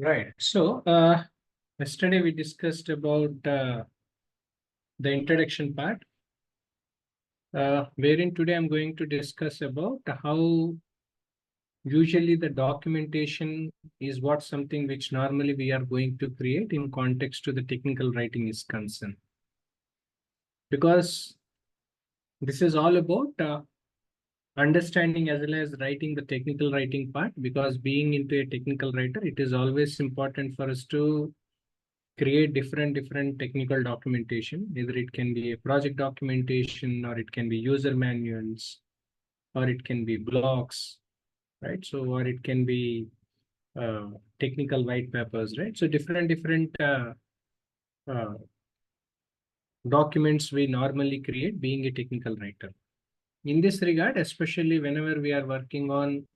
Right. So, yesterday we discussed about the introduction part, wherein today I'm going to discuss about how usually the documentation is what something which normally we are going to create in context to the technical writing is concerned. Because this is all about understanding as well as writing the technical writing part, because being into a technical writer, it is always important for us to create different technical documentation. Either it can be a project documentation, or it can be user manuals, or it can be blogs, right? So, or it can be technical white papers, right? So different uh, documents we normally create being a technical writer. In this regard, especially whenever we are working on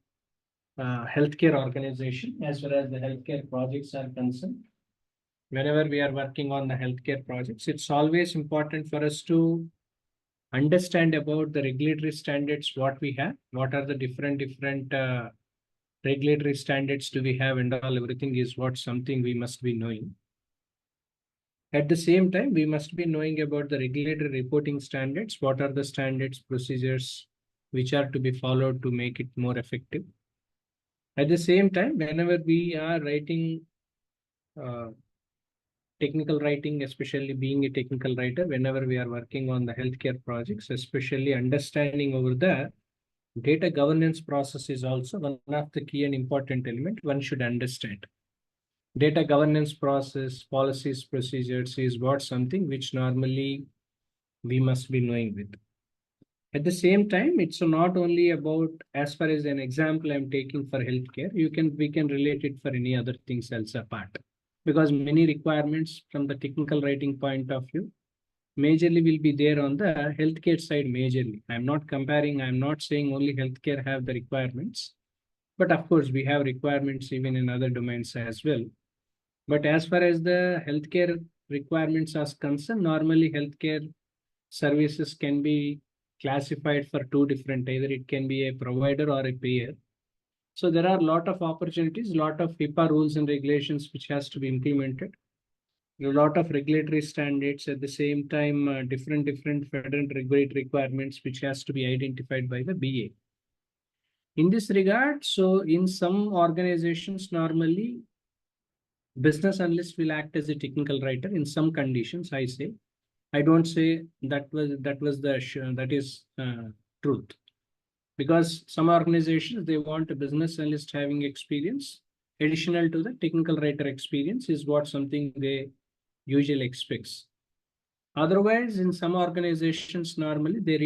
healthcare organization as well as the healthcare projects are concerned, whenever we are working on the healthcare projects, it's always important for us to understand about the regulatory standards, what we have, what are the different regulatory standards do we have, and all everything is what something we must be knowing. At the same time, we must be knowing about the regulatory reporting standards, what are the standards, procedures which are to be followed to make it more effective. At the same time, whenever we are writing uh, technical writing, especially being a technical writer, whenever we are working on the healthcare projects, especially understanding over the data governance process is also one of the key and important element one should understand. Data governance process, policies, procedures is what something which normally we must be knowing with. At the same time, it's not only about, as far as an example I'm taking for healthcare, we can relate it for any other things else apart. Because many requirements from the technical writing point of view majorly will be there on the healthcare side majorly. I'm not comparing, I'm not saying only healthcare have the requirements, but of course we have requirements even in other domains as well. But as far as the healthcare requirements are concerned, normally healthcare services can be classified for two different, either it can be a provider or a payer. So there are a lot of opportunities, a lot of HIPAA rules and regulations which has to be implemented, a lot of regulatory standards at the same time, different federal regulatory requirements which has to be identified by the BA. In this regard, so in some organizations, normally business analyst will act as a technical writer in some conditions. I say, I don't say that is truth, because some organizations they want a business analyst having experience additional to the technical writer experience is what something they usually expects. Otherwise, in some organizations, normally they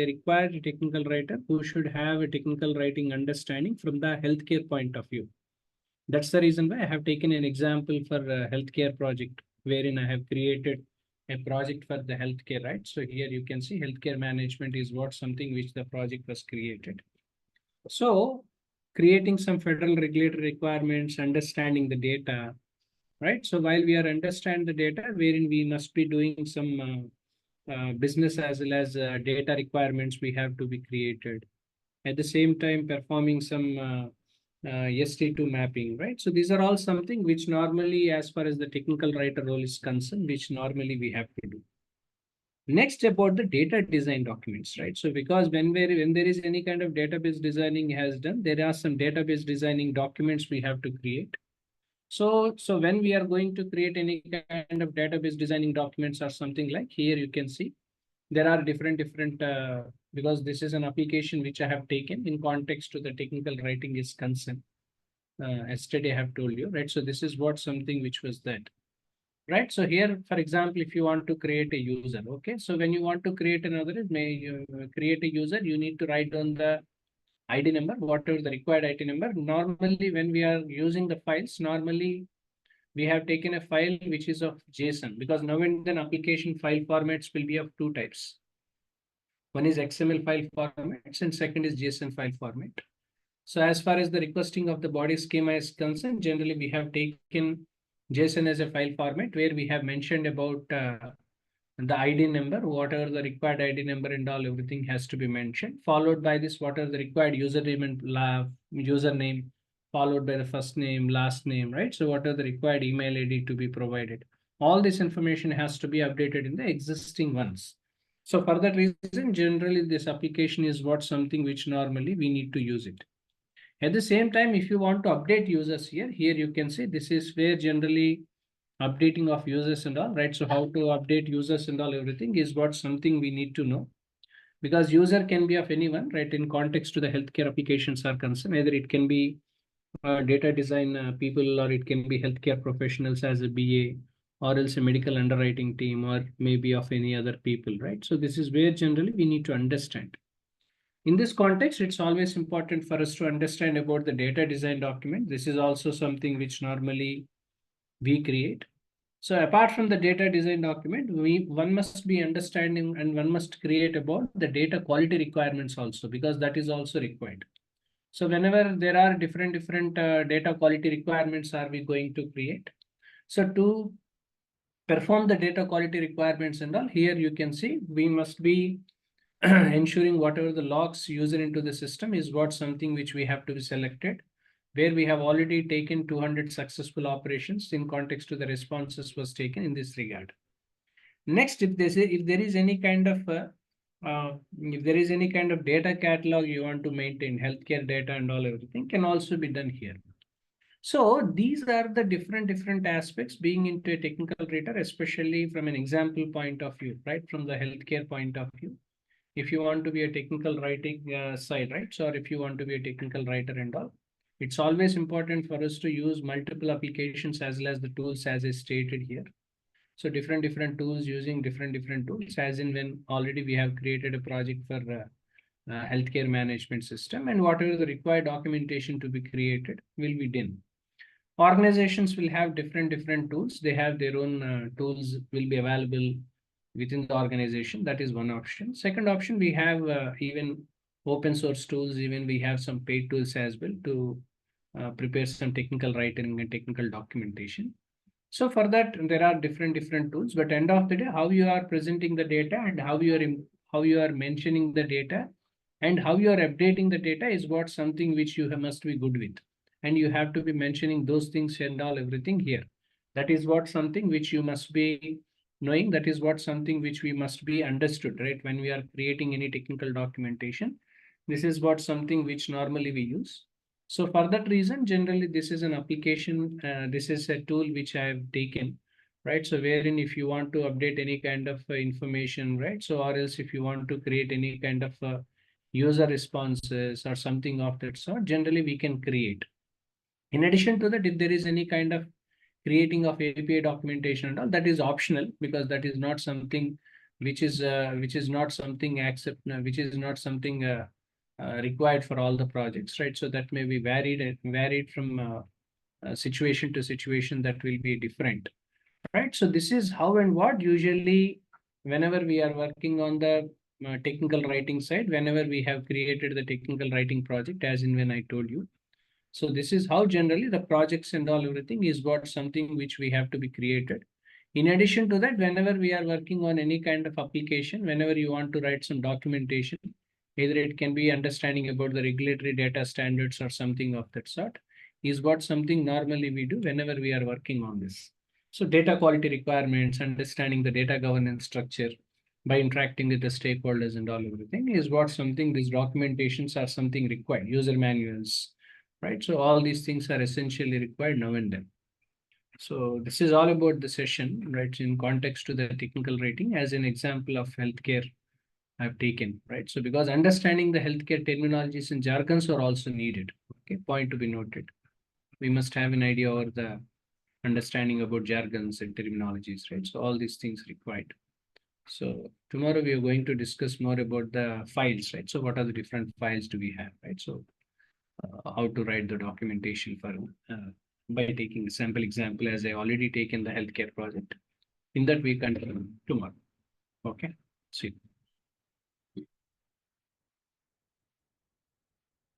require a technical writer who should have a technical writing understanding from the healthcare point of view. That's the reason why I have taken an example for a healthcare project, wherein I have created a project for the healthcare, right? So here you can see healthcare management is what something which the project was created. So creating some federal regulatory requirements, understanding the data, right? So while we are understand the data, wherein we must be doing some business as well as data requirements we have to be created. At the same time, performing some ST2 mapping, right? So these are all something which normally, as far as the technical writer role is concerned, which normally we have to do. Next, about the data design documents, right? So because when there is any kind of database designing has done, there are some database designing documents we have to create. So when we are going to create any kind of database designing documents or something like here, you can see there are different because this is an application which I have taken in context to the technical writing is concerned. Yesterday I have told you, right? So this is what something which was that, right? So here, for example, if you want to create a user, okay. So when you want to create another, create a user, you need to write down the ID number, whatever the required ID number. Normally, when we are using the files, normally we have taken a file which is of JSON, because now and then application file formats will be of two types. One is XML file formats and second is JSON file format. So as far as the requesting of the body schema is concerned, generally we have taken JSON as a file format where we have mentioned about the ID number, whatever the required ID number and all, everything has to be mentioned. Followed by this, what are the required username and username, followed by the first name, last name, right? So what are the required email ID to be provided? All this information has to be updated in the existing ones. So for that reason, generally this application is what something which normally we need to use it. At the same time, if you want to update users here you can see this is where generally updating of users and all, right? So how to update users and all, everything is what something we need to know, because user can be of anyone, right? In context to the healthcare applications are concerned, either it can be data design people, or it can be healthcare professionals as a BA, or else a medical underwriting team, or maybe of any other people, right? So this is where generally we need to understand. In this context, it's always important for us to understand about the data design document. This is also something which normally we create. So apart from the data design document, one must be understanding and one must create about the data quality requirements also, because that is also required. So whenever there are different data quality requirements are we going to create. So to perform the data quality requirements and all, here you can see we must be ensuring whatever the logs user into the system is what something which we have to be selected, where we have already taken 200 successful operations in context to the responses was taken in this regard. Next, if there is any kind of if there is any kind of data catalog you want to maintain, healthcare data and all, everything can also be done here. So these are the different aspects being into a technical writer, especially from an example point of view, right? From the healthcare point of view, if you want to be a technical writing side, right? So, or if you want to be a technical writer and all, it's always important for us to use multiple applications as well as the tools as I stated here. So different tools, using different tools, as in when already we have created a project for healthcare management system, and whatever the required documentation to be created will be done. Organizations will have different tools. They have their own tools will be available within the organization. That is one option. Second option, we have even open source tools. Even we have some paid tools as well to prepare some technical writing and technical documentation. So for that, there are different tools. But end of the day, how you are presenting the data and how you are mentioning the data and how you are updating the data is what something which you must be good with, and you have to be mentioning those things and all, everything here. That is what something which you must be knowing. That is what something which we must be understood, right? When we are creating any technical documentation, this is what something which normally we use. So for that reason, generally this is an application, this is a tool which I have taken, right? So wherein if you want to update any kind of information, right? So or else if you want to create any kind of user responses or something of that sort, generally we can create. In addition to that, if there is any kind of creating of API documentation and all, that is optional, because that is not something which is not something which is not something required for all the projects, right? So that may be varied from situation to situation, that will be different, right? So this is how and what usually whenever we are working on the technical writing side, whenever we have created the technical writing project, as in when I told you. So this is how generally the projects and all, everything is what something which we have to be created. In addition to that, whenever we are working on any kind of application, whenever you want to write some documentation, either it can be understanding about the regulatory data standards or something of that sort, is what something normally we do whenever we are working on this. So data quality requirements, understanding the data governance structure by interacting with the stakeholders and all, everything is what something these documentations are something required, user manuals, right? So all these things are essentially required now and then. So this is all about the session, right? In context to the technical rating, as an example of healthcare I've taken, right? So because understanding the healthcare terminologies and jargons are also needed. Okay, point to be noted. We must have an idea or the understanding about jargons and terminologies, right? So all these things required. So tomorrow we are going to discuss more about the files, right? So what are the different files do we have, right? So how to write the documentation for by taking a sample example, as I already taken the healthcare project. In that we continue tomorrow. Okay, see you.